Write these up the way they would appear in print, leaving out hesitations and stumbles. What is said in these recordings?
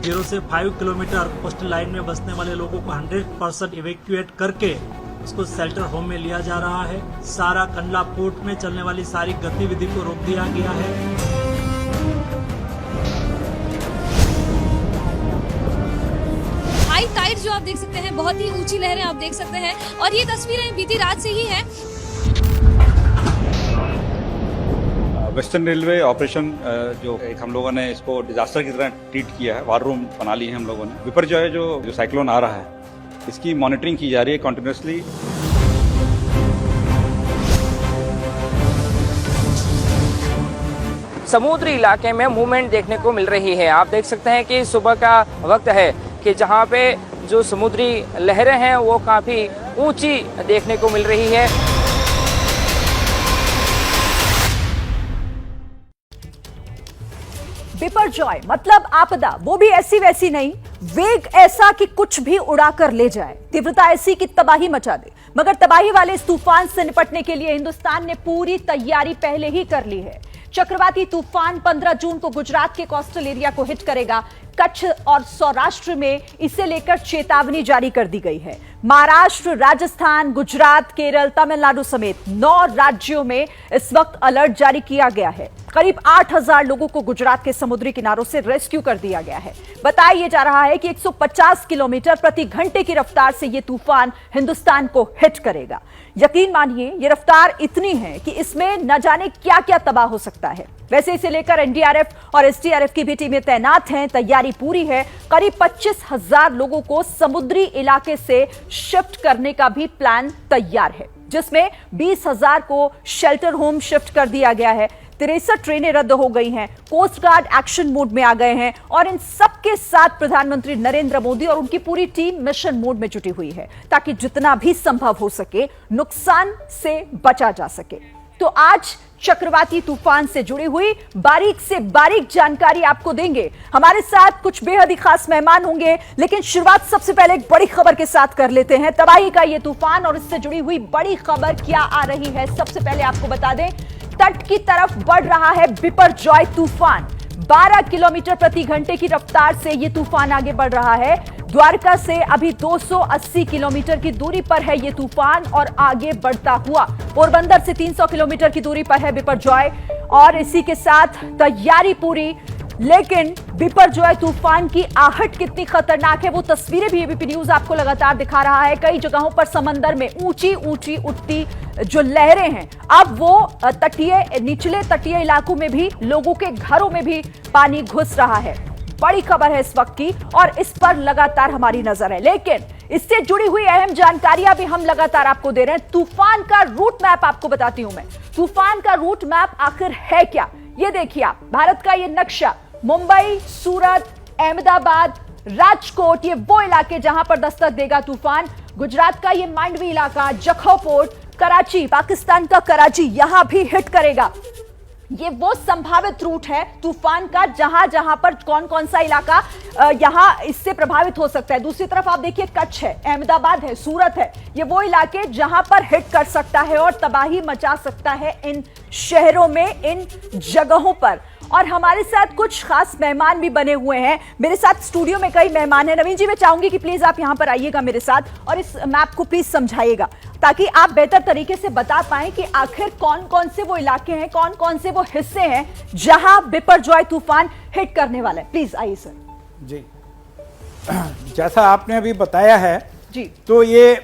0 से 5 kilometre coastal line में बसने वाले लोगों को 100% इवैक्यूएट करके उसको शेल्टर होम में लिया जा रहा है। सारा कंडला पोर्ट में चलने वाली सारी गतिविधि को रोक दिया गया है। हाई टाइड जो आप देख सकते हैं, बहुत ही ऊंची लहरें आप देख सकते हैं और ये तस्वीरें बीती रात से ही हैं। वेस्टर्न रेलवे ऑपरेशन जो एक हम लोगों ने इसको डिजास्टर की तरह ट्रीट किया है, वार रूम बना ली है हम लोगों ने। विपर्जॉय जो साइक्लोन आ रहा है, इसकी मॉनिटरिंग की जा रही है कंटिन्यूसली। समुद्री इलाके में मूवमेंट देखने को मिल रही है। आप देख सकते हैं कि सुबह का वक्त है कि जहां पे जो समुद्री लहरें हैं वो काफी ऊंची देखने को मिल रही है। बिपरजॉय मतलब आपदा, वो भी ऐसी वैसी नहीं, वेग ऐसा कि कुछ भी उड़ा कर ले जाए, तीव्रता ऐसी कि तबाही मचा दे। मगर तबाही वाले इस तूफान से निपटने के लिए हिंदुस्तान ने पूरी तैयारी पहले ही कर ली है। चक्रवाती तूफान 15 जून को गुजरात के कोस्टल एरिया को हिट करेगा। कच्छ और सौराष्ट्र में इसे लेकर चेतावनी जारी कर दी गई है। महाराष्ट्र, राजस्थान, गुजरात, केरल, तमिलनाडु समेत 9 राज्यों में इस वक्त अलर्ट जारी किया गया है। करीब 8000 लोगों को गुजरात के समुद्री किनारों से रेस्क्यू कर दिया गया है। बताया जा रहा है कि 150 किलोमीटर प्रति घंटे की रफ्तार से यह तूफान हिंदुस्तान को हिट करेगा। यकीन मानिए, यह रफ्तार इतनी है कि इसमें न जाने क्या क्या तबाह हो सकता है। वैसे इसे लेकर एनडीआरएफ और एसडीआरएफ की भी टीमें तैनात हैं, तैयारी पूरी है। करीब 25,000 लोगों को समुद्री इलाके से शिफ्ट करने का भी प्लान तैयार है, जिसमें 20,000 को शेल्टर होम शिफ्ट कर दिया गया है। 63 ट्रेनें रद्द हो गई हैं। कोस्ट गार्ड एक्शन मोड में आ गए हैं और इन सबके साथ प्रधानमंत्री नरेंद्र मोदी और उनकी पूरी टीम मिशन मोड में जुटी हुई है, ताकि जितना भी संभव हो सके नुकसान से बचा जा सके। तो आज चक्रवाती तूफान से जुड़ी हुई बारीक से बारीक जानकारी आपको देंगे। हमारे साथ कुछ बेहद ही खास मेहमान होंगे, लेकिन शुरुआत सबसे पहले एक बड़ी खबर के साथ कर लेते हैं। तबाही का ये तूफान और इससे जुड़ी हुई बड़ी खबर क्या आ रही है, सबसे पहले आपको बता दें, तट की तरफ बढ़ रहा है बिपरजॉय तूफान। 12 किलोमीटर प्रति घंटे की रफ्तार से यह तूफान आगे बढ़ रहा है। द्वारका से अभी 280 किलोमीटर की दूरी पर है यह तूफान और आगे बढ़ता हुआ पोरबंदर से 300 किलोमीटर की दूरी पर है बिपरजॉय और इसी के साथ तैयारी पूरी। लेकिन बिपरजॉय तूफान की आहट कितनी खतरनाक है वो तस्वीरें भी एबीपी न्यूज आपको लगातार दिखा रहा है। कई जगहों पर समंदर में ऊंची ऊंची उठती जो लहरें हैं, अब वो निचले तटीय इलाकों में भी, लोगों के घरों में भी पानी घुस रहा है। बड़ी खबर है इस वक्त की और इस पर लगातार हमारी नजर है। लेकिन इससे जुड़ी हुई अहम जानकारियां भी हम लगातार आपको दे रहे हैं। तूफान का रूट मैप आपको बताती हूं मैं। तूफान का रूट मैप आखिर है क्या, ये देखिए आप। भारत का ये नक्शा, मुंबई, सूरत, अहमदाबाद, राजकोट, ये वो इलाके जहां पर दस्तक देगा तूफान। गुजरात का ये मांडवी इलाका, जखौ पोर्ट, कराची, पाकिस्तान का कराची, यहां भी हिट करेगा। ये वो संभावित रूट है तूफान का, जहां जहां पर कौन कौन सा इलाका यहां इससे प्रभावित हो सकता है। दूसरी तरफ आप देखिए, कच्छ है, अहमदाबाद है, सूरत है, ये वो इलाके जहां पर हिट कर सकता है और तबाही मचा सकता है इन शहरों में, इन जगहों पर। और हमारे साथ कुछ खास मेहमान भी बने हुए हैं। मेरे साथ स्टूडियो में कई मेहमान हैं। नवीन जी, मैं चाहूंगी कि प्लीज आप यहां पर आइएगा मेरे साथ और इस मैप को प्लीज समझाइएगा, ताकि आप बेहतर तरीके से बता पाएं कि आखिर कौन कौन से वो इलाके हैं, कौन कौन से वो हिस्से हैं जहां बिपरजॉय तूफान हिट करने वाला है। प्लीज आइए सर। जी, जैसा आपने अभी बताया है जी, तो ये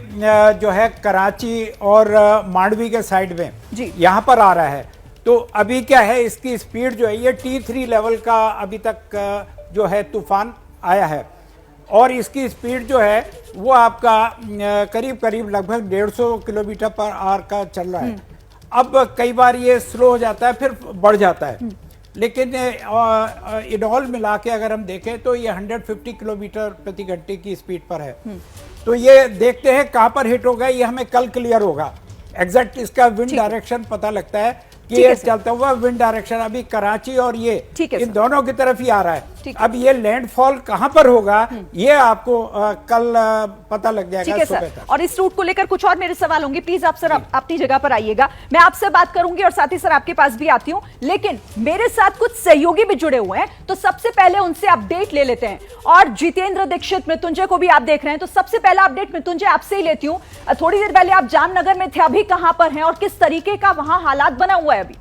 जो है कराची और मांडवी के साइड में जी यहाँ पर आ रहा है। तो अभी क्या है, इसकी स्पीड जो है ये T3 लेवल का अभी तक जो है तूफान आया है और इसकी स्पीड जो है वो आपका करीब करीब लगभग 150 किलोमीटर पर आवर का चल रहा है। अब कई बार ये स्लो हो जाता है, फिर बढ़ जाता है, लेकिन इनऑल मिला के अगर हम देखें तो ये 150 किलोमीटर प्रति घंटे की स्पीड पर है। तो ये देखते हैं कहाँ पर हिट होगा, ये हमें कल क्लियर होगा। एग्जैक्ट इसका विंड डायरेक्शन पता लगता है कि ये चलता हुआ विंड डायरेक्शन अभी कराची और ये इन दोनों की तरफ ही आ रहा है। ठीक। अब ये लैंडफॉल कहां पर होगा ये आपको कल पता लग ठीक जाएगा है सुबह सर। तक। और इस रूट को लेकर कुछ और मेरे सवाल होंगे, प्लीज आप सर अपनी जगह पर आइएगा। मैं आपसे बात करूंगी और साथ ही सर आपके पास भी आती हूं, लेकिन मेरे साथ कुछ सहयोगी भी जुड़े हुए हैं, तो सबसे पहले उनसे अपडेट ले लेते हैं। और जितेंद्र दीक्षित, मृत्युंजय को भी आप देख रहे हैं, तो सबसे पहला अपडेट मृत्युंजय आपसे ही लेती हूं। थोड़ी देर पहले आप जामनगर में थे, अभी कहां पर हैं और किस तरीके का वहां हालात बना हुआ है अभी?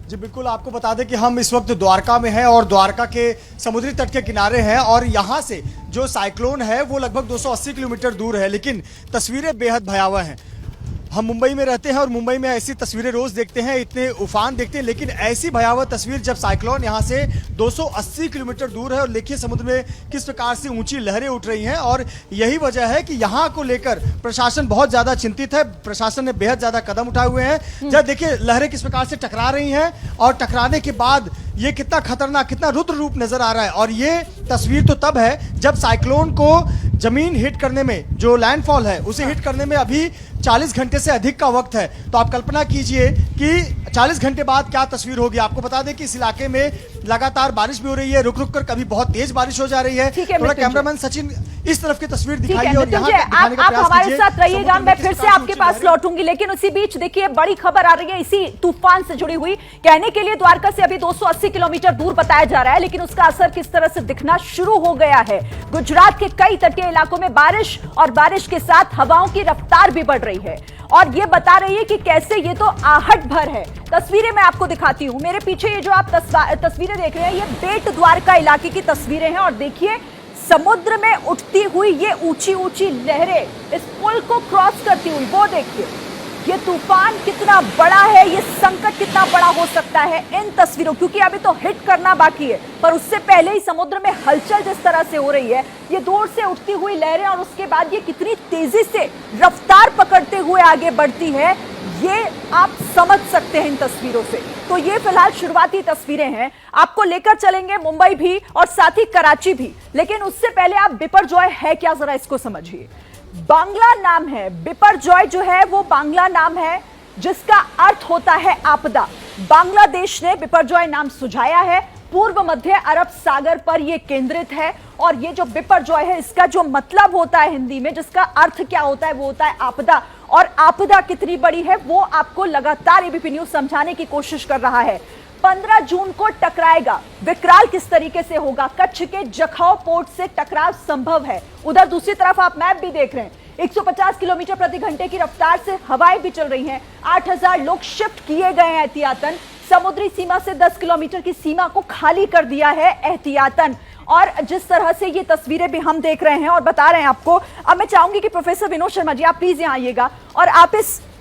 जी बिल्कुल, आपको बता दें कि हम इस वक्त द्वारका में हैं और द्वारका के समुद्री तट के किनारे हैं और यहाँ से जो साइक्लोन है वो लगभग 280 किलोमीटर दूर है, लेकिन तस्वीरें बेहद भयावह हैं। हम मुंबई में रहते हैं और मुंबई में ऐसी तस्वीरें रोज देखते हैं, इतने उफान देखते हैं, लेकिन ऐसी भयावह तस्वीर जब साइक्लोन यहाँ से 280 किलोमीटर दूर है और देखिए समुद्र में किस प्रकार से ऊंची लहरें उठ रही हैं। और यही वजह है कि यहाँ को लेकर प्रशासन बहुत ज्यादा चिंतित है। प्रशासन ने बेहद ज्यादा कदम उठाए हुए हैं। जब देखिए लहरें किस प्रकार से टकरा रही हैं और टकराने के बाद ये कितना खतरनाक, कितना रुद्र रूप नजर आ रहा है। और ये तस्वीर तो तब है जब साइक्लोन को जमीन हिट करने में, जो लैंडफॉल है उसे हिट करने में अभी 40 घंटे से अधिक का वक्त है। तो आप कल्पना कीजिए कि 40 घंटे बाद क्या तस्वीर होगी। आपको बता दें कि इस इलाके में लगातार बारिश भी हो रही है, रुक रुक कर कभी बहुत तेज बारिश हो जा रही है। थोड़ा कैमरामैन सचिन इस तरफ की तस्वीर दिखाइए और यहाँ दिखाने का आप प्रयास हमारे कीजिए। साथ रहिएगा, समुद्र में मैं किस फिर से प्रकार आपके ऊंची पास लहरें- लौटूंगी, लेकिन उसी बीच देखिए बड़ी खबर आ रही है इसी तूफान से जुड़ी हुई। कहने के लिए द्वारका से अभी 280 किलोमीटर दूर बताया जा रहा है, लेकिन उसका असर किस तरह से दिखना शुरू हो गया है। गुजरात के कई तटीय इलाकों में बारिश और बारिश के साथ हवाओं की रफ्तार भी बढ़ रही है और ये बता रही है कि कैसे ये तो आहट भर है। तस्वीरें मैं आपको दिखाती हूं, मेरे पीछे ये जो आप तस्वीरें देख रहे हैं ये बेट द्वारका इलाके की तस्वीरें हैं और देखिए समुद्र में उठती हुई ये ऊंची ऊंची लहरें इस पुल को क्रॉस करती हुई, वो देखिए ये तूफान कितना बड़ा है, ये संकट कितना बड़ा हो सकता है इन तस्वीरों, क्योंकि अभी तो हिट करना बाकी है, पर उससे पहले ही समुद्र में हलचल जिस तरह से हो रही है, ये दूर से उठती हुई लहरें और उसके बाद ये कितनी तेजी से रफ्तार पकड़ते हुए आगे बढ़ती है, ये आप समझ सकते हैं इन तस्वीरों से। तो ये फिलहाल शुरुआती तस्वीरें हैं, आपको लेकर चलेंगे मुंबई भी और साथ ही कराची भी, लेकिन उससे पहले आप बिपरजॉय है क्या जरा इसको समझिए। बांग्ला नाम है, बिपरजॉय जो है वो बांग्ला नाम है जिसका अर्थ होता है आपदा। बांग्लादेश ने बिपरजॉय नाम सुझाया है, पूर्व मध्य अरब सागर पर यह केंद्रित है और ये जो बिपरजॉय है इसका जो मतलब होता है हिंदी में, जिसका अर्थ क्या होता है वो होता है आपदा। और आपदा कितनी बड़ी है वो आपको लगातार एबीपी न्यूज समझाने की कोशिश कर रहा है। 15 जून को टकराएगा, विकराल किस तरीके से होगा, कच्छ के जखाऊ पोर्ट से टकराव संभव है। उधर दूसरी तरफ आप मैप भी देख रहे हैं, 150 किलोमीटर प्रति घंटे की रफ्तार से हवाएं भी चल रही हैं। 8000 लोग शिफ्ट किए गए हैं एहतियातन, समुद्री सीमा से 10 किलोमीटर की सीमा को खाली कर दिया है एहतियातन। और जिस तरह से ये तस्वीरें भी हम देख रहे हैं और बता रहे हैं आपको, अब मैं चाहूंगी कि प्रोफेसर विनोद शर्मा जी आप प्लीज यहाँ आइएगा और आप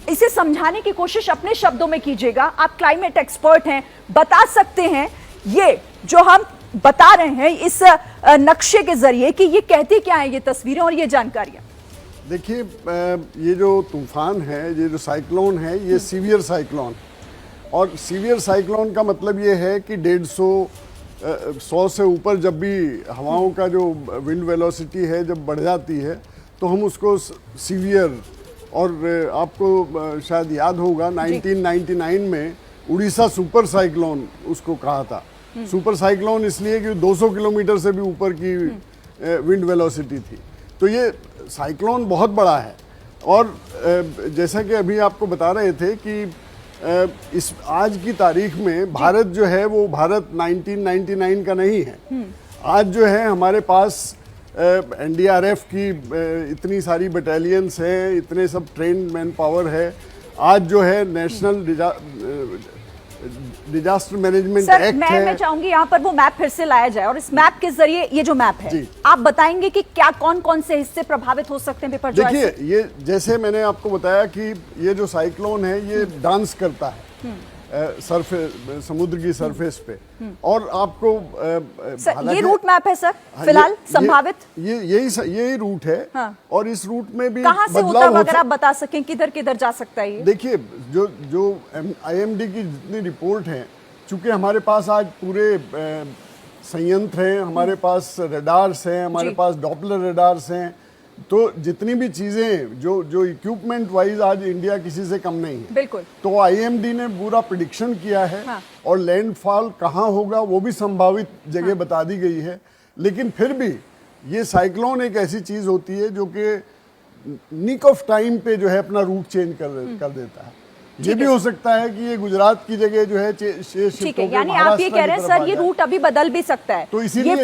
इसे समझाने की कोशिश अपने शब्दों में कीजिएगा। आप क्लाइमेट एक्सपर्ट हैं, बता सकते हैं ये जो हम बता रहे हैं इस नक्शे के जरिए कि ये कहती क्या है ये तस्वीरें और ये जानकारियां। देखिए ये जो तूफान है, ये जो साइक्लोन है, ये सीवियर साइक्लोन, और सीवियर साइक्लोन का मतलब ये है कि 150 से ऊपर जब भी हवाओं का जो विंड वेलोसिटी है जब बढ़ जाती है तो हम उसको सीवियर, और आपको शायद याद होगा 1999 में उड़ीसा सुपर साइक्लोन उसको कहा था। सुपर साइक्लोन इसलिए कि 200 किलोमीटर से भी ऊपर की विंड वेलोसिटी थी। तो ये साइक्लोन बहुत बड़ा है और जैसा कि अभी आपको बता रहे थे कि इस आज की तारीख में भारत जो है वो भारत 1999 का नहीं है। आज जो है हमारे पास एनडीआरएफ की इतनी सारी बटालियंस है, इतने सब ट्रेन मैन पावर है। आज जो है नेशनल डिजास्टर मैनेजमेंट एक्ट है। मैं चाहूंगी यहाँ पर वो मैप फिर से लाया जाए और इस मैप के जरिए ये जो मैप है आप बताएंगे कि क्या कौन कौन से हिस्से प्रभावित हो सकते हैं बिपरजॉय से? देखिए ये जैसे मैंने आपको बताया कि ये जो साइक्लोन है ये डांस करता है समुद्र की सरफेस पे, और आपको ये रूट मैप है सर फिलहाल संभावित यही रूट है। हाँ। और इस रूट में भी कहां से होता है अगर आप बता सकें किधर किधर जा सकता है ये? देखिए जो IMD की जितनी रिपोर्ट है, चूंकि हमारे पास आज पूरे संयंत्र हैं, हमारे पास रडार्स हैं, हमारे पास डॉपलर रडार्स हैं, तो जितनी भी चीजें जो इक्विपमेंट वाइज आज इंडिया किसी से कम नहीं है। बिल्कुल। तो आईएमडी ने पूरा प्रिडिक्शन किया है। हाँ। और लैंडफॉल कहाँ होगा वो भी संभावित जगह हाँ। बता दी गई है। लेकिन फिर भी ये साइक्लोन एक ऐसी चीज होती है जो कि निक ऑफ टाइम पे जो है अपना रूट चेंज कर देता है। ये भी हो सकता है कि ये गुजरात की जगह जो है ठीक है, यानी आप ये कह रहे हैं सर ये रूट अभी बदल भी सकता है। तो इसीलिए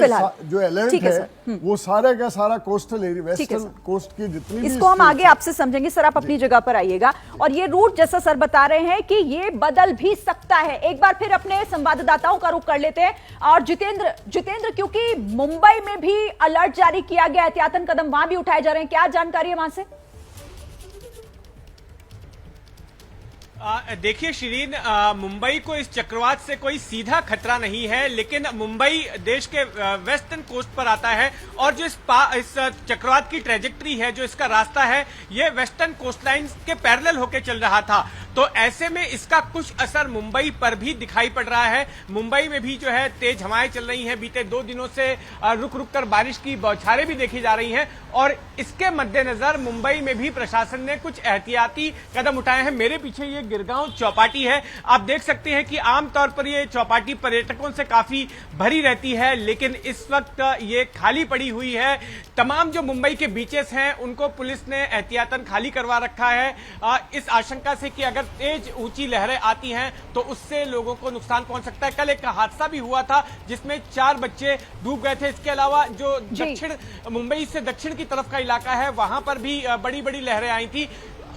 जो अलर्ट है वो सारा का सारा कोस्टल एरिया, वेस्टर्न कोस्ट की जितनी इसको हम आगे आपसे समझेंगे। सर आप अपनी जगह पर आइएगा। और ये रूट जैसा सर बता रहे हैं कि ये बदल भी सकता है। एक बार फिर अपने संवाददाताओं का रुख कर लेते हैं। और जितेंद्र, क्योंकि मुंबई में भी अलर्ट जारी किया गया, एहतियातन कदम वहां भी उठाए जा रहे हैं, क्या जानकारी है वहां से? देखिए शिरीन, मुंबई को इस चक्रवात से कोई सीधा खतरा नहीं है, लेकिन मुंबई देश के वेस्टर्न कोस्ट पर आता है और जो इस चक्रवात की ट्रेजेक्ट्री है, जो इसका रास्ता है, ये वेस्टर्न कोस्ट लाइन के पैरेलल होकर चल रहा था। तो ऐसे में इसका कुछ असर मुंबई पर भी दिखाई पड़ रहा है। मुंबई में भी जो है तेज हवाएं चल रही हैं। बीते 2 दिनों से रुक रुक कर बारिश की बौछारें भी देखी जा रही हैं और इसके मद्देनजर मुंबई में भी प्रशासन ने कुछ एहतियाती कदम उठाए हैं। मेरे पीछे ये गिरगांव चौपाटी है। आप देख सकते हैं कि आमतौर पर ये चौपाटी पर्यटकों से काफी भरी रहती है, लेकिन इस वक्त ये खाली पड़ी हुई है। तमाम जो मुंबई के बीचेस हैं उनको पुलिस ने एहतियातन खाली करवा रखा है, इस आशंका से कि अगर तेज ऊंची लहरें आती हैं तो उससे लोगों को नुकसान पहुंच सकता है। कल एक हादसा भी हुआ था जिसमें 4 बच्चे डूब गए थे। इसके अलावा जो दक्षिण मुंबई से दक्षिण की तरफ का इलाका है वहां पर भी बड़ी बड़ी लहरें आई थी।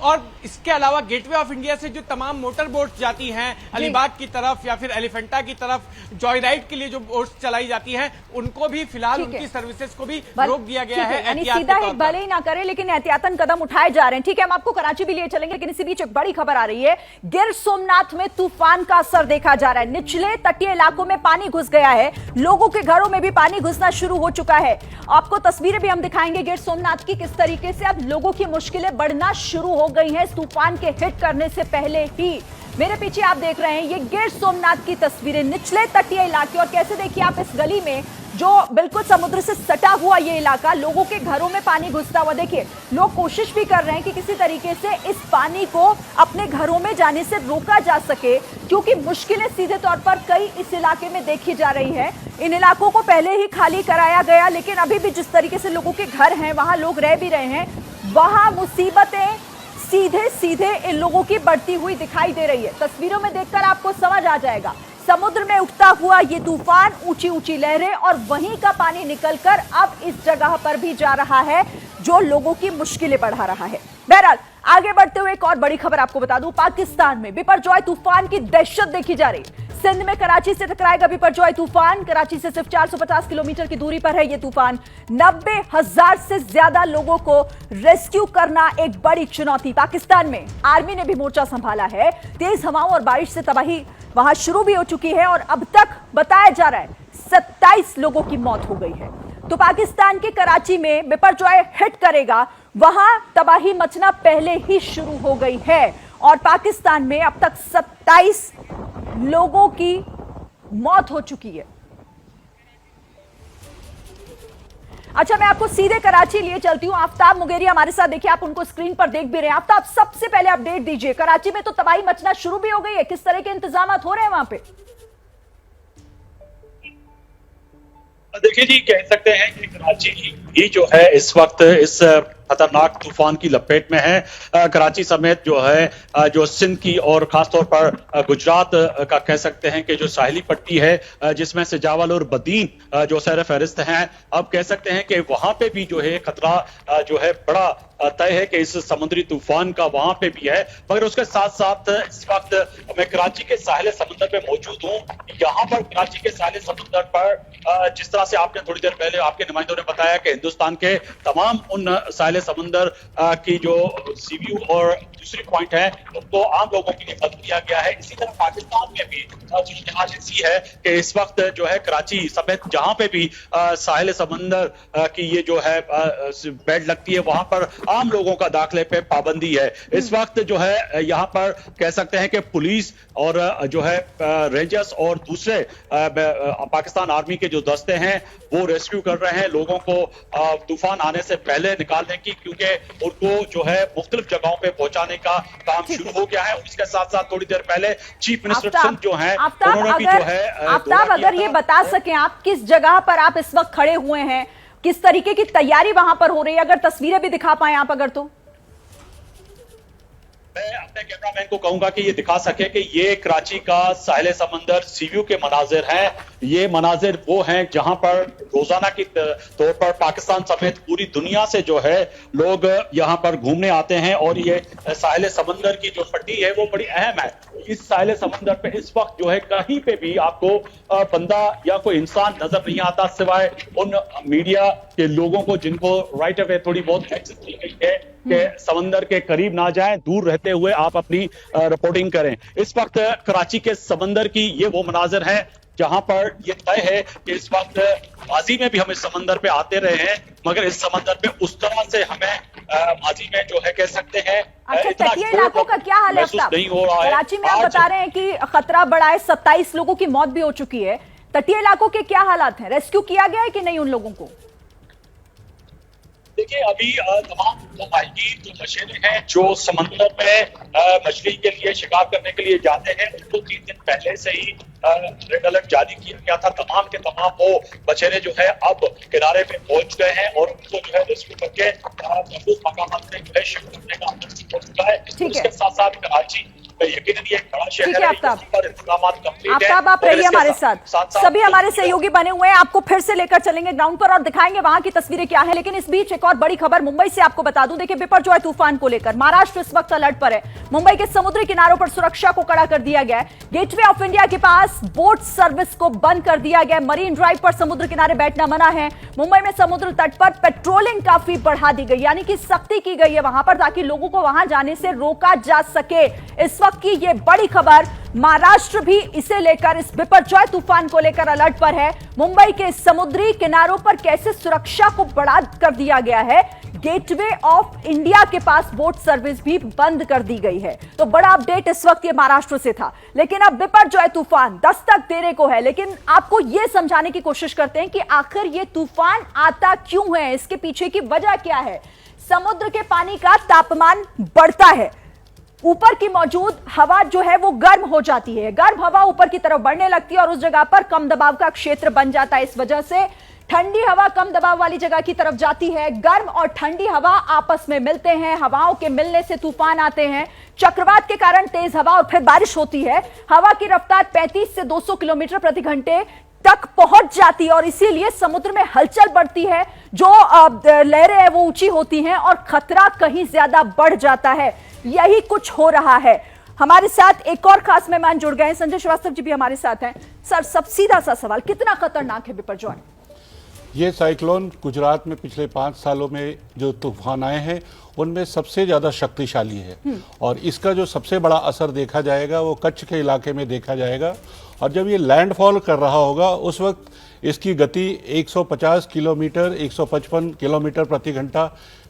और इसके अलावा गेटवे ऑफ इंडिया से जो तमाम मोटर बोट्स जाती हैं अलीबाग की तरफ या फिर एलिफेंटा की तरफ, जॉय राइड के लिए जो बोट्स चलाई जाती हैं, उनको भी फिलहाल उनकी सर्विसेज को भी रोक दिया गया है। यानी सीधा ही भले ही ना करे, लेकिन एहतियातन कदम उठाए जा रहे हैं। ठीक है, हम आपको कराची भी लिए चलेंगे, लेकिन इसी बीच एक बड़ी खबर आ रही है। गिर सोमनाथ में तूफान का असर देखा जा रहा है। निचले तटीय इलाकों में पानी घुस गया है, लोगों के घरों में भी पानी घुसना शुरू हो चुका है। आपको तस्वीरें भी हम दिखाएंगे गिर सोमनाथ की, किस तरीके से अब लोगों की मुश्किलें बढ़ना शुरू हो गई हैं इस तूफान के हिट करने से पहले ही। मेरे पीछे आप देख रहे हैं ये गिर सोमनाथ की तस्वीरें, निचले तटीय इलाके। और कैसे देखिए आप इस गली में जो बिल्कुल समुद्र से सटा हुआ ये इलाका, लोगों के घरों में पानी घुसता हुआ। देखिए लोग कोशिश भी कर रहे हैं कि किसी तरीके से इस पानी को अपने घरों में जाने से रोका जा सके, क्योंकि मुश्किलें सीधे तौर पर कई इस इलाके में देखी जा रही है। इन इलाकों को पहले ही खाली कराया गया, लेकिन अभी भी जिस तरीके से लोगों के घर हैं, वहां लोग रह भी रहे हैं, वहां मुसीबतें सीधे सीधे इन लोगों की बढ़ती हुई दिखाई दे रही है। तस्वीरों में देखकर आपको समझ आ जाएगा। समुद्र में उठता हुआ ये तूफान, ऊंची ऊंची लहरें और वहीं का पानी निकलकर अब इस जगह पर भी जा रहा है, जो लोगों की मुश्किलें बढ़ा रहा है। बहरहाल आगे बढ़ते हुए एक और बड़ी खबर आपको बता दूं, पाकिस्तान में बिपरजॉय तूफान की दहशत देखी जा रही। सिंध में कराची से टकराएगा बिपरजॉय तूफान। कराची से सिर्फ 450 किलोमीटर की दूरी पर है ये तूफान। 90,000 से ज्यादा लोगों को रेस्क्यू करना एक बड़ी चुनौती। पाकिस्तान में आर्मी ने भी मोर्चा संभाला है। तेज हवाओं और बारिश से तबाही वहां शुरू भी हो चुकी है और अब तक बताया जा रहा है 27 लोगों की मौत हो गई है। तो पाकिस्तान के कराची में बिपरजॉय हिट करेगा, वहां तबाही मचना पहले ही शुरू हो गई है और पाकिस्तान में अब तक 27 लोगों की मौत हो चुकी है। अच्छा, मैं आपको सीधे कराची लिए चलती हूं। आफ्ताब मुगेरी हमारे साथ, देखिए आप उनको स्क्रीन पर देख भी रहे हैं। आफ्ताब, सबसे पहले अपडेट दीजिए, कराची में तो तबाही मचना शुरू भी हो गई है, किस तरह के इंतजाम हो रहे हैं वहां पे? देखिए जी, कह सकते हैं कि कराची ही जो है इस वक्त इस खतरनाक तूफान की लपेट में है। कराची समेत जो है जो सिंध की और खासतौर पर गुजरात का कह सकते हैं कि जो साहिली पट्टी है, जिसमें से जावल और बदीन जो सैर फहरिस्त हैं, अब कह सकते हैं कि वहां पे भी जो है खतरा जो है बड़ा तय है कि इस समुद्री तूफान का वहां पे भी है। मगर उसके साथ साथ इस वक्त मैं कराची के साहिल समुद्र पे मौजूद हूँ। यहाँ पर कराची के साहिल समुद्र पर जिस तरह से आपने थोड़ी देर पहले आपके नुमाइंदों ने बताया कि हिंदुस्तान के तमाम उन साहिल समुद्र की जो सी व्यू और दूसरी पॉइंट है उनको आम लोगों के लिए बंद किया गया है। इसी तरह पाकिस्तान में भी आज ऐसी है कि इस वक्त जो है कराची समेत जहां पे भी साहिल समुद्र की ये जो है बेड लगती है, वहां पर आम लोगों का दाखिले पे पाबंदी है। इस वक्त जो है यहाँ पर कह सकते हैं कि पुलिस और जो है रेंजर्स और दूसरे पाकिस्तान आर्मी के जो दस्ते हैं वो रेस्क्यू कर रहे हैं लोगों को तूफान आने से पहले निकालने की, क्योंकि उनको जो है मुख्तलिफ जगहों पे पहुंचाने का काम शुरू हो गया है। उसके साथ साथ थोड़ी देर पहले चीफ मिनिस्टर सिंध जो है उन्होंने भी जो है आफ्ताब, अगर ये बता सकें आप किस जगह पर आप इस वक्त खड़े हुए हैं, किस तरीके की तैयारी वहां पर हो रही है, अगर तस्वीरें भी दिखा पाए आप अगर तो। मैं अपने कैमरामैन को कहूंगा कि ये दिखा सके कि ये कराची का साहिल समंदर सीव्यू के मनाजिर हैं। ये मनाजिर वो हैं जहां पर रोजाना की तौर पर पाकिस्तान समेत पूरी दुनिया से जो है लोग यहां पर घूमने आते हैं और ये साहिल समंदर की जो पट्टी है वो बड़ी अहम है। इस साहिल समंदर पे इस वक्त जो है कहीं पे भी आपको बंदा या कोई इंसान नजर नहीं आता सिवाय उन मीडिया के लोगों को जिनको राइट अवे थोड़ी बहुत एक्सेस दी गई है कि समंदर के करीब ना जाएं, दूर रहते हुए आप अपनी रिपोर्टिंग करें। इस वक्त कराची के समंदर की ये वो मनाजिर हैं जहां पर ये तय है कि इस वक्त माजी में भी हम इस समंदर पे आते रहे हैं, मगर इस समंदर पे उस तरह से हमें माजी में जो है कह सकते हैं तटीय इलाकों का क्या हाल है नहीं हो रहा है। कराची में आप बता रहे हैं कि खतरा बढ़ा है, 27 लोगों की मौत भी हो चुकी है। तटीय इलाकों के क्या हालात हैं? रेस्क्यू किया गया है कि नहीं उन लोगों को? देखिए अभी तमाम माहिर जो मछुआरे हैं जो समंदर में मछली के लिए शिकार करने के लिए जाते हैं उनको 3 दिन पहले से ही रेड अलर्ट जारी किया गया था। तमाम के तमाम वो मछुआरे जो है अब किनारे पे पहुंच गए हैं और उनको जो है रेस्क्यू करके महफूज मकामात पे जो है शिफ्ट करने का अमल हो चुका है। उसके साथ साथ कराची यकीनन ये बड़ा शहर है, पर इंतजामात कंप्लीट है। आफ्ताब आप रहिए हमारे साथ, सभी हमारे सहयोगी बने हुए हैं, आपको फिर से लेकर चलेंगे ग्राउंड पर और दिखाएंगे वहां की तस्वीरें क्या है। लेकिन इस बीच एक और बड़ी खबर मुंबई से आपको बता दूं। देखिए बिपरजॉय तूफान को लेकर महाराष्ट्र इस वक्त अलर्ट पर है। मुंबई के समुद्री किनारों पर सुरक्षा को कड़ा कर दिया गया है। गेटवे ऑफ इंडिया के पास बोट सर्विस को बंद कर दिया गया है। मरीन ड्राइव पर समुद्र किनारे बैठना मना है। मुंबई में समुद्र तट पर पेट्रोलिंग काफी बढ़ा दी गई, यानी कि सख्ती की गई है वहां पर ताकि लोगों को वहां जाने से रोका जा सके। इस वक्त की ये बड़ी खबर, महाराष्ट्र भी इसे लेकर, इस बिपरजॉय तूफान को लेकर अलर्ट पर है। मुंबई के समुद्री किनारों पर कैसे सुरक्षा को बढ़ा कर दिया गया है। गेटवे ऑफ इंडिया के पास बोट सर्विस भी बंद कर दी गई है। तो बड़ा अपडेट इस वक्त ये महाराष्ट्र से था। लेकिन अब बिपरजॉय तूफान दस्तक देने को है, लेकिन आपको यह समझाने की कोशिश करते हैं कि आखिर ये तूफान आता क्यों है, इसके पीछे की वजह क्या है। समुद्र के पानी का तापमान बढ़ता है, ऊपर की मौजूद हवा जो है वो गर्म हो जाती है, गर्म हवा ऊपर की तरफ बढ़ने लगती है और उस जगह पर कम दबाव का क्षेत्र बन जाता है। इस वजह से ठंडी हवा कम दबाव वाली जगह की तरफ जाती है, गर्म और ठंडी हवा आपस में मिलते हैं, हवाओं के मिलने से तूफान आते हैं। चक्रवात के कारण तेज हवा और फिर बारिश होती है। हवा की रफ्तार 35 से 200 किलोमीटर प्रति घंटे तक पहुंच जाती है और इसीलिए समुद्र में हलचल बढ़ती है, जो लहरें हैं वो ऊंची होती हैं और खतरा कहीं ज्यादा बढ़ जाता है। यही कुछ हो रहा है। हमारे साथ एक और खास मेहमान जुड़ गए हैं, संजय श्रीवास्तव जी भी हमारे साथ हैं। सर, सब सीधा सा सवाल, कितना खतरनाक है बिपरजॉय? ये साइक्लोन गुजरात में पिछले 5 सालों में जो तूफान आए हैं उनमें सबसे ज़्यादा शक्तिशाली है और इसका जो सबसे बड़ा असर देखा जाएगा वो कच्छ के इलाके में देखा जाएगा। और जब ये लैंडफॉल कर रहा होगा उस वक्त इसकी गति 150 किलोमीटर 155 किलोमीटर प्रति घंटा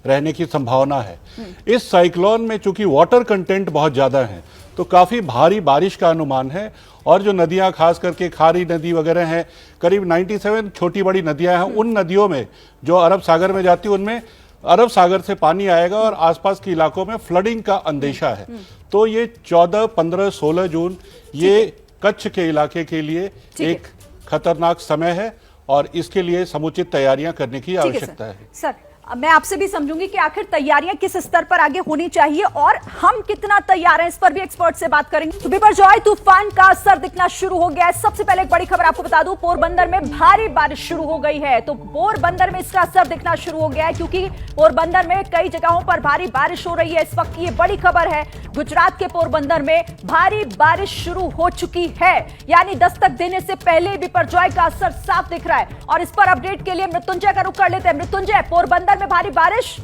रहने की संभावना है। इस साइक्लोन में चूंकि वाटर कंटेंट बहुत ज़्यादा है तो काफ़ी भारी बारिश का अनुमान है और जो नदियां खास करके खारी नदी वगैरह हैं, करीब 97 छोटी बड़ी नदियां हैं, उन नदियों में जो अरब सागर में जाती है उनमें अरब सागर से पानी आएगा और आसपास के इलाकों में फ्लडिंग का अंदेशा है। तो ये 14, 15, 16 जून ये कच्छ के इलाके के लिए एक खतरनाक समय है और इसके लिए समुचित तैयारियां करने की आवश्यकता है। सर, मैं आपसे भी समझूंगी कि आखिर तैयारियां किस स्तर पर आगे होनी चाहिए और हम कितना तैयार हैं, इस पर भी एक्सपर्ट से बात करेंगे। तो बिपरजॉय तूफान का असर दिखना शुरू हो गया है। सबसे पहले एक बड़ी खबर आपको बता दूं, पोरबंदर में भारी बारिश शुरू हो गई है। तो पोरबंदर में इसका असर दिखना शुरू हो गया है क्योंकि पोरबंदर में कई जगहों पर भारी बारिश हो रही है। इस वक्त की ये बड़ी खबर है, गुजरात के पोरबंदर में भारी बारिश शुरू हो चुकी है, यानी दस्तक देने से पहले बिपरजॉय का असर साफ दिख रहा है। और इस पर अपडेट के लिए मृत्युंजय का रुख कर लेते हैं। मृत्युंजय, पोरबंदर में भारी बारिश,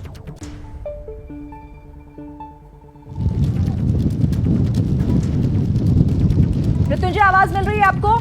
मृत्युंजय आवाज मिल रही है आपको?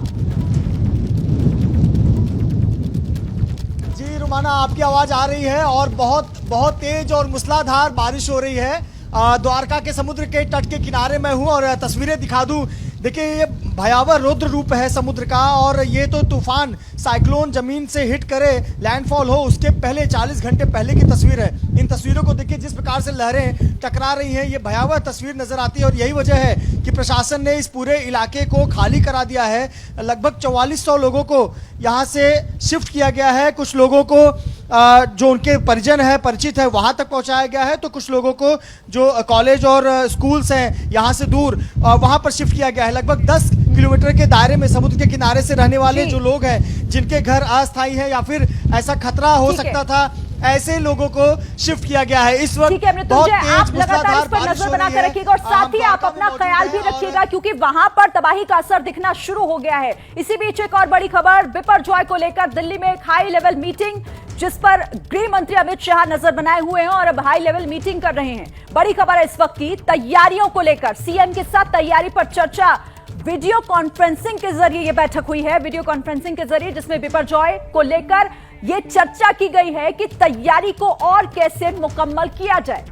जी रुमाना आपकी आवाज आ रही है और बहुत तेज और मूसलाधार बारिश हो रही है। द्वारका के समुद्र के तट के किनारे मैं हूं और तस्वीरें दिखा दूं। देखिए ये भयावह रौद्र रूप है समुद्र का और ये तो तूफान साइक्लोन जमीन से हिट करे, लैंडफॉल हो उसके पहले 40 घंटे पहले की तस्वीर है। इन तस्वीरों को देखिए जिस प्रकार से लहरें टकरा रही हैं, ये भयावह तस्वीर नजर आती है और यही वजह है कि प्रशासन ने इस पूरे इलाके को खाली करा दिया है। लगभग 4400 लोगों को यहाँ से शिफ्ट किया गया है। कुछ लोगों को जो उनके परिजन है, परिचित है, वहां तक पहुंचाया गया है, तो कुछ लोगों को जो कॉलेज और स्कूल्स हैं यहाँ से दूर वहां पर शिफ्ट किया गया है। लगभग 10 किलोमीटर के दायरे में समुद्र के किनारे से रहने वाले जो लोग हैं, जिनके घर अस्थायी है या फिर ऐसा खतरा हो सकता था, ऐसे लोगों को शिफ्ट किया गया है। इस वक्त बहुत तेज मूसलाधार बारिश हो रही है। रखिएगा और साथ ही आप अपना ख्याल भी रखिएगा क्योंकि वहां पर तबाही का असर दिखना शुरू हो गया है। इसी बीच एक और बड़ी खबर, बिपरजॉय को लेकर दिल्ली में एक हाई लेवल मीटिंग, जिस पर गृह मंत्री अमित शाह नजर बनाए हुए हैं और अब हाई लेवल मीटिंग कर रहे हैं। बड़ी खबर है इस वक्त की, तैयारियों को लेकर सीएम के साथ तैयारी पर चर्चा। वीडियो कॉन्फ्रेंसिंग के जरिए यह बैठक हुई है, वीडियो कॉन्फ्रेंसिंग के जरिए, जिसमें बिपरजॉय को लेकर यह चर्चा की गई है कि तैयारी को और कैसे मुकम्मल किया जाए।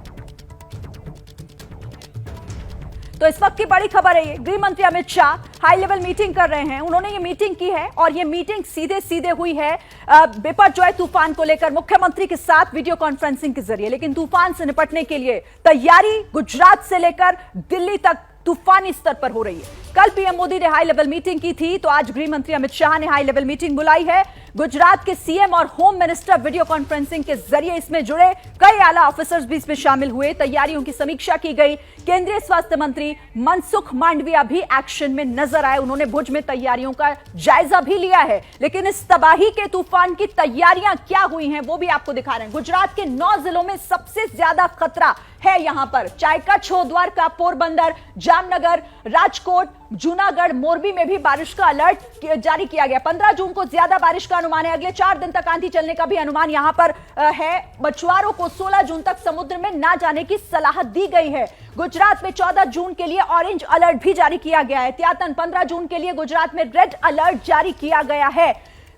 तो इस वक्त की बड़ी खबर है, ये गृह मंत्री Amit Shah high level meeting कर रहे हैं। उन्होंने ये मीटिंग की है और ये मीटिंग सीधे सीधे हुई है बिपरजॉय तूफान को लेकर मुख्यमंत्री के साथ वीडियो कॉन्फ्रेंसिंग के जरिए। लेकिन तूफान से निपटने के लिए तैयारी गुजरात से लेकर दिल्ली तक तूफानी स्तर पर हो रही है। कल पीएम मोदी ने हाई लेवल मीटिंग की थी, तो आज गृह मंत्री अमित शाह ने हाई लेवल मीटिंग बुलाई है। गुजरात के सीएम और होम मिनिस्टर वीडियो कॉन्फ्रेंसिंग के जरिए इसमें जुड़े, कई आला ऑफिसर्स भी इसमें शामिल हुए। तैयारियों की समीक्षा की गई। केंद्रीय स्वास्थ्य मंत्री मनसुख मांडविया भी एक्शन में नजर आए, उन्होंने भुज में तैयारियों का जायजा भी लिया है। लेकिन इस तबाही के तूफान की तैयारियां क्या हुई हैं वो भी आपको दिखा रहे हैं। गुजरात के 9 जिलों में सबसे ज्यादा खतरा है यहां पर, चाहे कच्छ हो, द्वारका, पोरबंदर, जामनगर, राजकोट, जूनागढ़, मोरबी में भी बारिश का अलर्ट जारी किया गया। 15 जून को ज्यादा बारिश का अनुमान है। अगले 4 दिन तक आंधी चलने का भी अनुमान यहां पर है। मछुआरों को 16 जून तक समुद्र में ना जाने की सलाह दी गई है। गुजरात में 14 जून के लिए ऑरेंज अलर्ट भी जारी किया गया है। एहतियातन 15 जून के लिए गुजरात में रेड अलर्ट जारी किया गया है।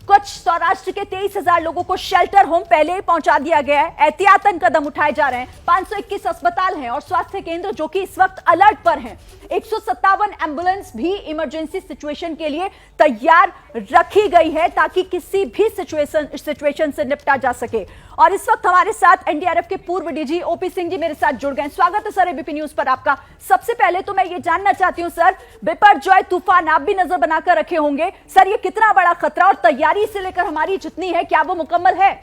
कुछ सौराष्ट्र के 23,000 लोगों को शेल्टर होम पहले ही पहुंचा दिया गया है। एहतियातन कदम उठाए जा रहे हैं। 521 अस्पताल हैं और स्वास्थ्य केंद्र जो कि इस वक्त अलर्ट पर हैं। 157 एम्बुलेंस भी इमरजेंसी सिचुएशन के लिए तैयार रखी गई है ताकि किसी भी सिचुएशन से निपटा जा सके। और इस वक्त हमारे साथ एनडीआरएफ के पूर्व डीजी ओपी सिंह जी मेरे साथ जुड़ गए। स्वागत है सर एबीपी न्यूज पर आपका। सबसे पहले तो मैं ये जानना चाहती हूं सर, बिपरजॉय तूफान आप भी नजर बनाकर रखे होंगे, सर ये कितना बड़ा खतरा और तैयारी से लेकर हमारी जितनी है क्या वो मुकम्मल है?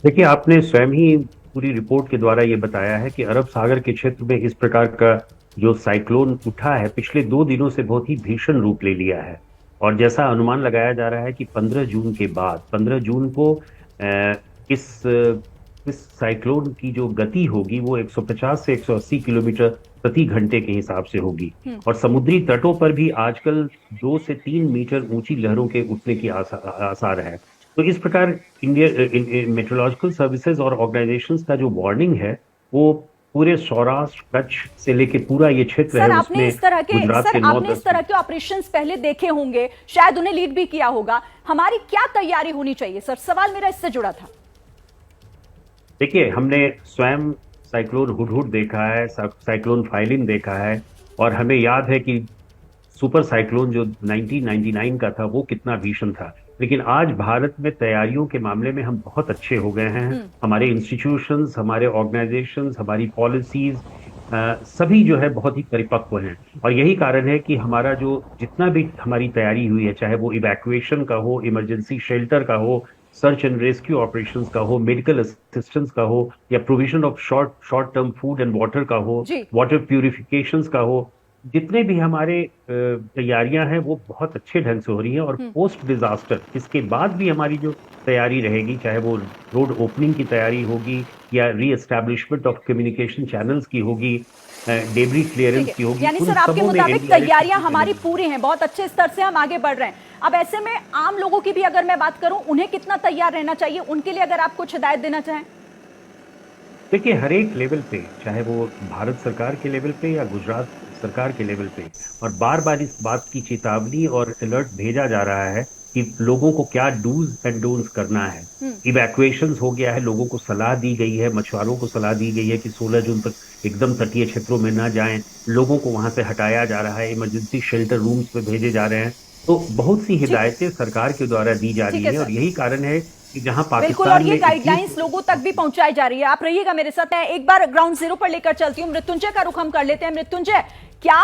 देखिए, आपने स्वयं ही पूरी रिपोर्ट के द्वारा ये बताया है कि अरब सागर के क्षेत्र में इस प्रकार का जो साइक्लोन उठा है पिछले 2 दिनों से बहुत ही भीषण रूप ले लिया है। और जैसा अनुमान लगाया जा रहा है कि 15 जून के बाद 15 जून को इस साइक्लोन की जो गति होगी वो 150 से 180 किलोमीटर प्रति घंटे के हिसाब से होगी। और समुद्री तटों पर भी आजकल 2 से 3 मीटर ऊंची लहरों के उठने की आसार है। तो इस प्रकार इंडियन मेट्रोलॉजिकल सर्विसेज और ऑर्गेनाइजेशंस का जो वार्निंग है वो पूरे सौराष्ट्र, कच्छ से लेके पूरा ये क्षेत्र है, आपने इस तरह के ऑपरेशंस पहले देखे होंगे, शायद उन्हें लीड भी किया होगा। हमारी क्या तैयारी होनी चाहिए सर? सवाल मेरा इससे जुड़ा था। देखिए, हमने स्वयं साइक्लोन हुडहुड देखा है, साइक्लोन फाइलिन देखा है और हमें याद है कि सुपर साइक्लोन जो 1999 का था वो कितना भीषण था। लेकिन आज भारत में तैयारियों के मामले में हम बहुत अच्छे हो गए हैं। हमारे इंस्टीट्यूशंस, हमारे ऑर्गेनाइजेशंस, हमारी पॉलिसीज सभी जो है बहुत ही परिपक्व हैं। और यही कारण है कि हमारा जो जितना भी हमारी तैयारी हुई है, चाहे वो इवैक्यूएशन का हो, इमरजेंसी शेल्टर का हो, सर्च एंड रेस्क्यू ऑपरेशंस का हो, मेडिकल असिस्टेंस का हो, या provision of short term food and water का हो, वाटर प्यूरिफिकेशंस का हो, जितने भी हमारे तैयारियां हैं वो बहुत अच्छे ढंग से हो रही हैं। और पोस्ट डिजास्टर इसके बाद भी हमारी जो तैयारी रहेगी, चाहे वो रोड ओपनिंग की तैयारी होगी या रीएस्टैब्लिशमेंट ऑफ कम्युनिकेशन चैनल्स की होगी, डेब्री क्लियरेंस की होगी, यानी सर आपके मुताबिक तैयारियां हमारी पूरी हैं, बहुत अच्छे स्तर से हम आगे बढ़ रहे हैं। अब ऐसे में आम लोगों की भी अगर मैं बात करूं, उन्हें कितना तैयार रहना चाहिए, उनके लिए अगर आप कुछ हिदायत देना चाहें? देखिए, हर एक लेवल पे, चाहे वो भारत सरकार के लेवल पे या गुजरात सरकार के लेवल पे, और बार बार इस बात की चेतावनी और अलर्ट भेजा जा रहा है कि लोगों को क्या डूज एंड डोंट्स करना है। इवैक्यूएशन हो गया है, लोगों को सलाह दी गई है, मछुआरों को सलाह दी गई है कि 16 जून तक एकदम तटीय क्षेत्रों में ना जाएं, लोगों को वहां से हटाया जा रहा है, इमरजेंसी शेल्टर रूम्स में भेजे जा रहे हैं। तो बहुत सी हिदायतें सरकार के द्वारा दी जा रही है और यही कारण है कि जहां बिल्कुल, और पाकिस्तान ये में गाइडलाइंस लोगों तक भी पहुंचाई जा रही है। आप रहिएगा मेरे साथ, मैं एक बार ग्राउंड जीरो पर लेकर चलती हूँ। मृत्युंजय का रुख हम कर लेते हैं। मृत्युंजय, क्या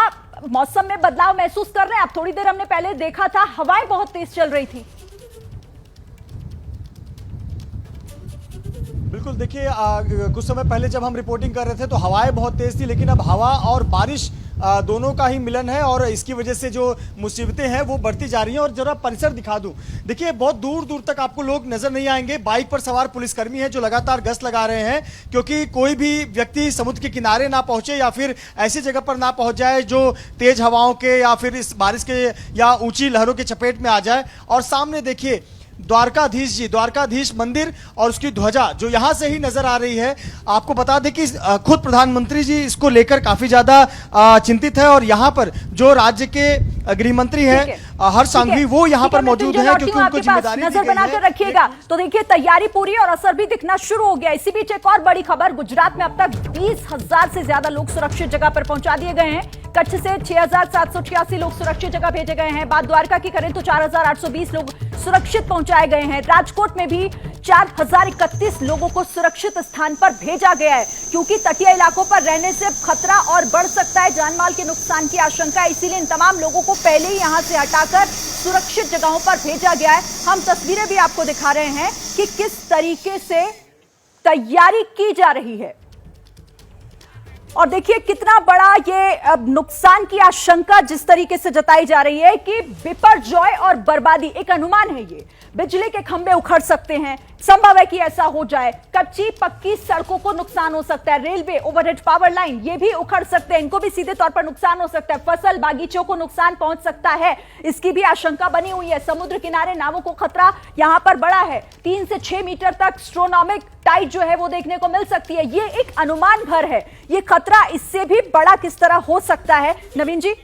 मौसम में बदलाव महसूस कर रहे हैं आप? थोड़ी देर हमने पहले देखा था हवाएं बहुत तेज चल रही थी। बिल्कुल, देखिए कुछ समय पहले जब हम रिपोर्टिंग कर रहे थे तो हवाएं बहुत तेज थी, लेकिन अब हवा और बारिश दोनों का ही मिलन है और इसकी वजह से जो मुसीबतें हैं वो बढ़ती जा रही हैं। और जरा परिसर दिखा दूं, देखिए बहुत दूर दूर तक आपको लोग नजर नहीं आएंगे। बाइक पर सवार पुलिसकर्मी हैं जो लगातार गश्त लगा रहे हैं, क्योंकि कोई भी व्यक्ति समुद्र के किनारे ना पहुंचे या फिर ऐसी जगह पर ना पहुंच जाए जो तेज हवाओं के या फिर इस बारिश के या ऊंची लहरों के चपेट में आ जाए। और सामने देखिए द्वारकाधीश जी, द्वारकाधीश मंदिर और उसकी ध्वजा जो यहां से ही नजर आ रही है। आपको बता दें कि खुद प्रधानमंत्री जी इसको लेकर काफी ज्यादा चिंतित है और यहां पर जो राज्य के गृह मंत्री हैं हर्ष सांघवी वो यहां पर मौजूद है, क्योंकि उनको जिम्मेदारी नजर बनाकर रखिएगा। तो देखिए तैयारी पूरी और असर भी दिखना शुरू हो गया। इसी बीच एक और बड़ी खबर, गुजरात में अब तक 20,000 से ज्यादा लोग सुरक्षित जगह पर पहुंचा दिए गए हैं। कच्छ से 6,786 लोग सुरक्षित जगह भेजे गए हैं। बात द्वारका की करें तो 4,820 लोग सुरक्षित पहुंचाए गए हैं। राजकोट में भी 4,031 लोगों को सुरक्षित स्थान पर भेजा गया है, क्योंकि तटीय इलाकों पर रहने से खतरा और बढ़ सकता है, जानमाल के नुकसान की आशंका है। इसीलिए इन तमाम लोगों को पहले ही यहां से हटाकर सुरक्षित जगहों पर भेजा गया है। हम तस्वीरें भी आपको दिखा रहे हैं कि किस तरीके से तैयारी की जा रही है। और देखिए कितना बड़ा ये नुकसान की आशंका जिस तरीके से जताई जा रही है कि बिपरजॉय और बर्बादी, एक अनुमान है ये, बिजली के खंभे उखड़ सकते हैं, संभव है कि ऐसा हो जाए। कच्ची पक्की सड़कों को नुकसान हो सकता है, रेलवे, ओवरहेड पावर लाइन ये भी उखड़ सकते हैं, इनको भी सीधे तौर पर नुकसान हो सकता है। फसल बागीचों को नुकसान पहुंच सकता है, इसकी भी आशंका बनी हुई है। समुद्र किनारे नावों को खतरा यहां पर बड़ा है, 3 से 6 मीटर तक एस्ट्रोनॉमिक टाइड जो है वो देखने को मिल सकती है। ये एक अनुमान भर है, ये खतरा इससे भी बड़ा किस तरह हो सकता है नवीन जी?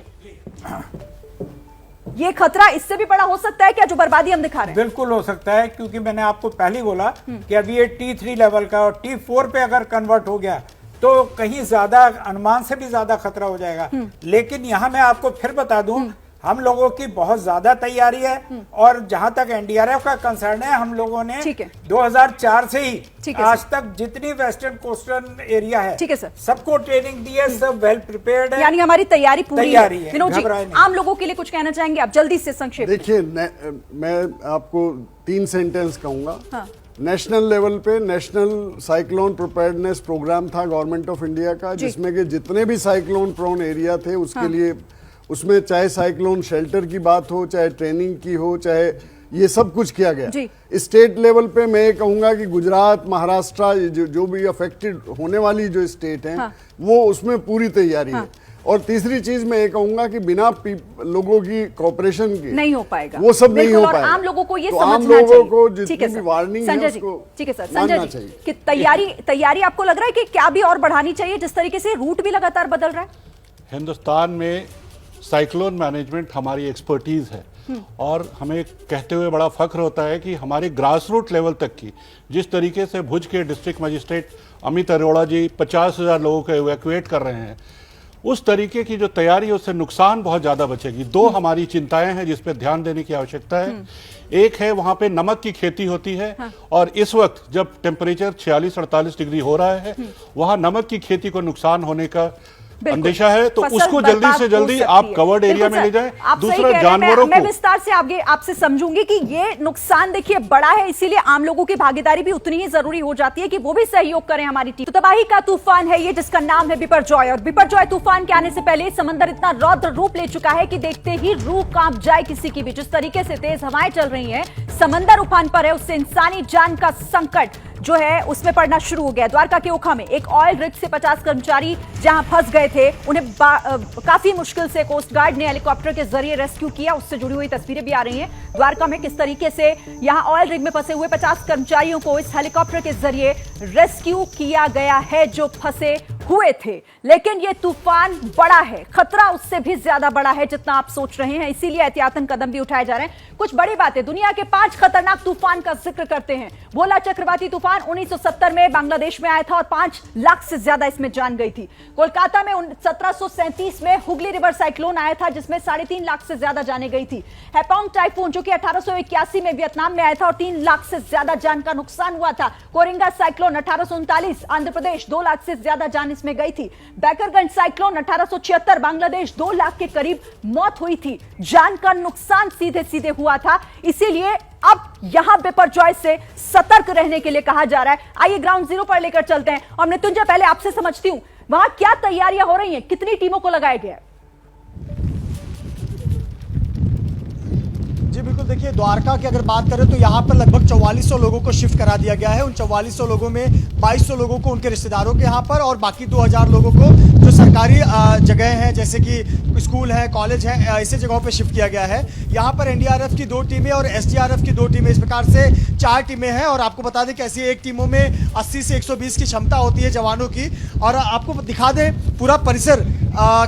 ये खतरा इससे भी बड़ा हो सकता है क्या जो बर्बादी हम दिखा रहे हैं? बिल्कुल हो सकता है, क्योंकि मैंने आपको पहले ही बोला कि अभी ये T3 लेवल का और T4 पे अगर कन्वर्ट हो गया तो कहीं ज्यादा, अनुमान से भी ज्यादा खतरा हो जाएगा। लेकिन यहां मैं आपको फिर बता दूं, हम लोगों की बहुत ज्यादा तैयारी है और जहां तक एनडीआरएफ का कंसर्न है, हम लोगों ने 2004 से ही आज तक जितनी वेस्टर्न कोस्टल एरिया है सबको ट्रेनिंग दी है, सब वेल प्रिपेयर्ड है, यानी हमारी तैयारी पूरी है। विनोद जी, घबराए नहीं। आम लोगों के लिए कुछ कहना चाहेंगे आप जल्दी से संक्षेप में? देखिए मैं आपको 3 सेंटेंस कहूंगा। नेशनल लेवल पे नेशनल साइक्लोन प्रिपेयर्डनेस प्रोग्राम था गवर्नमेंट ऑफ इंडिया का, जिसमें कि जितने भी साइक्लोन प्रोन एरिया थे उसके लिए, उसमें चाहे साइक्लोन शेल्टर की बात हो, चाहे ट्रेनिंग की हो, चाहे ये सब कुछ किया गया। स्टेट लेवल पे मैं ये कहूंगा कि गुजरात, महाराष्ट्र जो भी अफेक्टेड होने वाली जो स्टेट हैं वो उसमें पूरी तैयारी है। और तीसरी चीज मैं ये कहूंगा कि बिना लोगों की कोऑपरेशन के नहीं हो पाएगा, वो सब नहीं हो पाएगा। आम लोगों को ये तो समझना आम लोगों चाहिए। को जितनी भी वार्निंग है उसको ठीक है सर, संजय जी कि तैयारी आपको लग रहा है कि क्या भी और बढ़ानी चाहिए, जिस तरीके से रूट भी लगातार बदल रहा है? हिंदुस्तान में साइक्लोन मैनेजमेंट हमारी एक्सपर्टीज है और हमें कहते हुए बड़ा फख्र होता है कि हमारे ग्रास रूट लेवल तक की, जिस तरीके से भुज के डिस्ट्रिक्ट मजिस्ट्रेट अमित अरोड़ा जी 50,000 लोगों को इवैक्यूएट कर रहे हैं, उस तरीके की जो तैयारी है उससे नुकसान बहुत ज्यादा बचेगी। 2 हमारी चिंताएं हैं जिस पर ध्यान देने की आवश्यकता है। एक है वहां पे नमक की खेती होती है और इस वक्त जब टेम्परेचर 46-48 डिग्री हो रहा है, वहां नमक की खेती को नुकसान होने का अंदेशा है, तो उसको जल्दी से जल्दी आप कवर्ड एरिया में ले जाएं। दूसरा, जानवरों मैं विस्तार से आपसे समझूंगी कि ये नुकसान देखिए बड़ा है, इसीलिए आम लोगों की भागीदारी भी उतनी ही जरूरी हो जाती है कि वो भी सहयोग करें हमारी टीम। तो तबाही का तूफान है ये, जिसका नाम है बिपरजॉय। और बिपरजॉय तूफान के आने से पहले समंदर इतना रौद्र रूप ले चुका है कि देखते ही रूह कांप जाए किसी की भी। जिस तरीके से तेज हवाएं चल रही हैं, समंदर उफान पर है, उससे इंसानी जान का संकट जो है उसमें पड़ना शुरू हो गया। द्वारका के ओखा में एक ऑयल रिग से 50 कर्मचारी जहां फंस गए थे, उन्हें काफी मुश्किल से कोस्ट गार्ड ने हेलीकॉप्टर के जरिए रेस्क्यू किया। उससे जुड़ी हुई तस्वीरें भी आ रही हैं। द्वारका में किस तरीके से यहां ऑयल रिग में फंसे हुए 50 कर्मचारियों को इस हेलीकॉप्टर के जरिए रेस्क्यू किया गया है जो फंसे हुए थे। लेकिन यह तूफान बड़ा है, खतरा उससे भी ज्यादा बड़ा है जितना आप सोच रहे हैं, इसीलिए एहतियातन कदम भी उठाए जा रहे हैं। कुछ बड़ी बातें, दुनिया के 5 खतरनाक तूफान का जिक्र करते हैं। भोला चक्रवाती तूफान 1970 में बांग्लादेश में आया था और 5 लाख से ज्यादा इसमें जान गई थी। कोलकाता में 1737 में हुगली रिवर साइक्लोन आया था जिसमें 3.5 लाख से ज्यादा जाने गई थी। हैपोंग टाइफून जो कि 1881 में वियतनाम में आया था और 3 लाख से ज्यादा जान का नुकसान हुआ था। कोरिंगा साइक्लोन 1839 आंध्र प्रदेश, 2 लाख से ज्यादा जान इसमें गई थी। बैकरगंज साइक्लोन 1876 बांग्लादेश, 2 लाख के करीब मौत हुई थी, जान का नुकसान सीधे सीधे हुआ था। इसीलिए अब यहां बिपरजॉय से सतर्क रहने के लिए कहा जा रहा है। आइए ग्राउंड जीरो पर लेकर चलते हैं और मृत्युंजय पहले आपसे समझती हूं वहां क्या तैयारियां हो रही हैं, कितनी टीमों को लगाया गया है? जी बिल्कुल, देखिए द्वारका की अगर बात करें तो यहाँ पर लगभग 4400 लोगों को शिफ्ट करा दिया गया है। उन 4400 लोगों में 2200 लोगों को उनके रिश्तेदारों के यहाँ पर और बाकी 2000 लोगों को जो सरकारी जगह हैं जैसे कि स्कूल है, कॉलेज है, ऐसे जगहों पे शिफ्ट किया गया है। यहाँ पर एनडीआरएफ की 2 टीमें और एसडीआरएफ की 2 टीमें, इस प्रकार से 4 टीमें हैं। और आपको बता दें कि ऐसी एक टीमों में 80 से 120 की क्षमता होती है जवानों की। और आपको दिखा दें पूरा परिसर,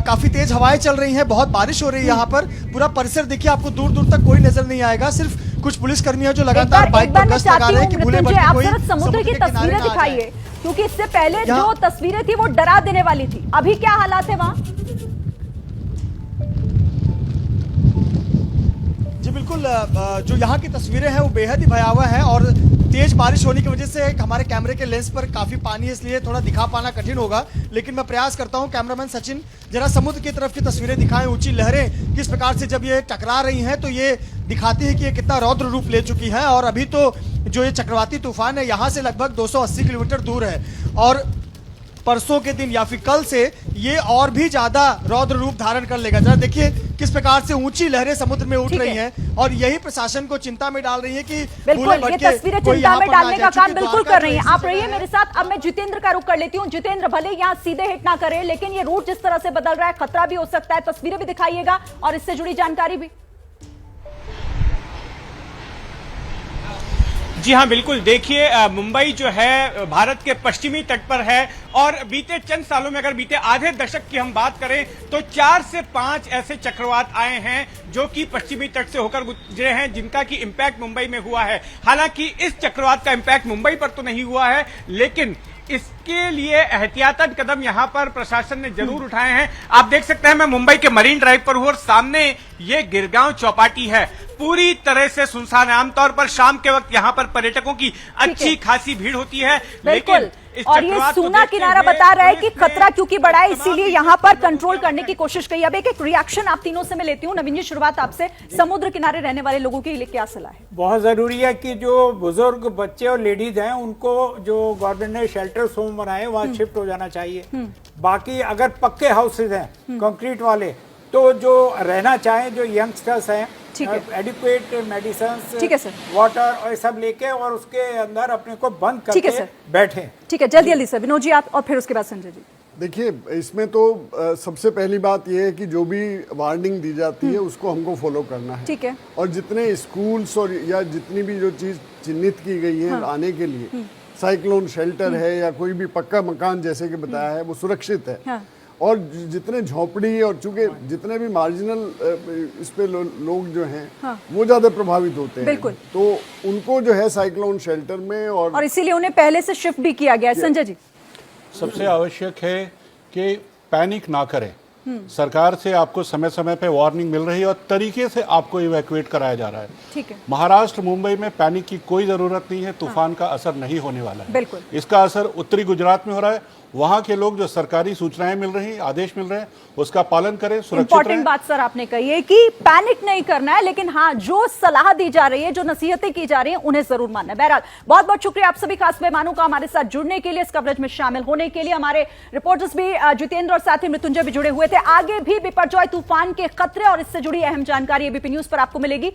काफी तेज हवाएं चल रही हैं, बहुत बारिश हो रही है यहाँ पर। पूरा परिसर देखिए, आपको दूर दूर तक कोई नजर नहीं आएगा, सिर्फ कुछ पुलिसकर्मी है जो लगातार बाइक पर गश्त लगा रहे हैं कि भूले भटके कोई समुद्र की तस्वीरें दिखाइए, क्योंकि इससे पहले जो तस्वीरें थी वो डरा देने वाली थी। अभी क्या हालात है वहां? जी बिल्कुल, जो यहाँ की तस्वीरें हैं वो बेहद ही भयावह हैं और तेज बारिश होने की वजह से हमारे कैमरे के लेंस पर काफी पानी है, इसलिए थोड़ा दिखा पाना कठिन होगा। लेकिन मैं प्रयास करता हूँ, कैमरामैन सचिन जरा समुद्र की तरफ की तस्वीरें दिखाएं। ऊंची लहरें किस प्रकार से जब ये टकरा रही हैं तो ये दिखाती है कि ये कितना रौद्र रूप ले चुकी है। और अभी तो जो ये चक्रवाती तूफान है यहाँ से लगभग 280 किलोमीटर दूर है और परसों के दिन या फिर कल से ये और भी ज्यादा रौद्र रूप धारण कर लेगा। जरा देखिए किस प्रकार से ऊंची लहरें समुद्र में उठ रही हैं और यही प्रशासन को चिंता में डाल रही है कि बिल्कुल ये तस्वीरें चिंता में डालने का काम बिल्कुल कर रही हैं। आप रहिए मेरे साथ, अब मैं जितेंद्र का रुख कर लेती हूँ। जितेंद्र, भले यहाँ सीधे हिट ना करे लेकिन ये रूट जिस तरह से बदल रहा है खतरा भी हो सकता है, तस्वीरें भी दिखाइएगा और इससे जुड़ी जानकारी भी। जी हाँ बिल्कुल, देखिए मुंबई जो है भारत के पश्चिमी तट पर है और बीते चंद सालों में, अगर बीते आधे दशक की हम बात करें तो 4 से 5 ऐसे चक्रवात आए हैं जो कि पश्चिमी तट से होकर गुजरे हैं, जिनका की इम्पैक्ट मुंबई में हुआ है। हालांकि इस चक्रवात का इम्पैक्ट मुंबई पर तो नहीं हुआ है, लेकिन इसके लिए एहतियातन कदम यहां पर प्रशासन ने जरूर उठाए हैं। आप देख सकते हैं मैं मुंबई के मरीन ड्राइव पर हूं और सामने ये गिरगांव चौपाटी है, पूरी तरह से सुनसान है। आमतौर पर शाम के वक्त यहां पर पर्यटकों की अच्छी खासी भीड़ होती है, लेकिन और ये सूना किनारा बता रहा है कि खतरा क्योंकि बढ़ा है, इसीलिए यहाँ पर कंट्रोल करने की कोशिश की। अब एक रिएक्शन आप तीनों से मैं लेती हूँ। नवीन जी, शुरुआत आपसे। समुद्र किनारे रहने वाले लोगों के लिए क्या सलाह है? बहुत जरूरी है कि जो बुजुर्ग, बच्चे और लेडीज हैं उनको जो गवर्नमेंट ने शेल्टर्स होम बनाए वहां शिफ्ट हो जाना चाहिए। बाकी अगर पक्के हाउसेज हैं कंक्रीट वाले तो जो रहना चाहें, जो यंगस्टर्स हैं, एडिक्वेट मेडिसिन, वाटर और सब लेके और उसके अंदर अपने को बंद करके बैठे। ठीक है, जल्दी जल्दी सर। विनोद जी आप और फिर उसके बाद संजय जी। देखिए, इसमें तो सबसे पहली बात यह है कि जो भी वार्निंग दी जाती है उसको हमको फॉलो करना है। ठीक है। और जितने स्कूल्स और या जितनी भी जो चीज चिन्हित की गई है आने के लिए, साइक्लोन शेल्टर है या कोई भी पक्का मकान जैसे कि बताया है, वो सुरक्षित है। और जितने झोपड़ी और चूंकि जितने भी मार्जिनल इस पे लोग जो हैं वो ज्यादा प्रभावित होते हैं, तो उनको जो है साइक्लोन शेल्टर में और इसीलिए उन्हें पहले से शिफ्ट भी किया गया है। संजय जी, सबसे आवश्यक है कि पैनिक ना करें। सरकार से आपको समय समय पे वार्निंग मिल रही है और तरीके से आपको इवैक्यूएट कराया जा रहा है। ठीक है। महाराष्ट्र, मुंबई में पैनिक की कोई जरूरत नहीं है, तूफान का असर नहीं होने वाला है। बिल्कुल। इसका असर उत्तरी गुजरात में हो रहा है। वहां के लोग जो सरकारी सूचनाएं मिल रही, आदेश मिल रहे हैं, उसका पालन करें, सुरक्षित रहें। इंपॉर्टेंट बात सर आपने कही है कि पैनिक नहीं करना है, लेकिन हाँ जो सलाह दी जा रही है, जो नसीहतें की जा रही हैं, उन्हें जरूर मानना है। बहरहाल बहुत बहुत शुक्रिया आप सभी खास मेहमानों का हमारे साथ जुड़ने के लिए, इस कवरेज में शामिल होने के लिए। हमारे रिपोर्टर्स भी जितेंद्र और साथ ही मृत्युंजय भी जुड़े हुए थे। आगे भी बिपरजॉय तूफान के खतरे और इससे जुड़ी अहम जानकारी एबीपी न्यूज पर आपको मिलेगी।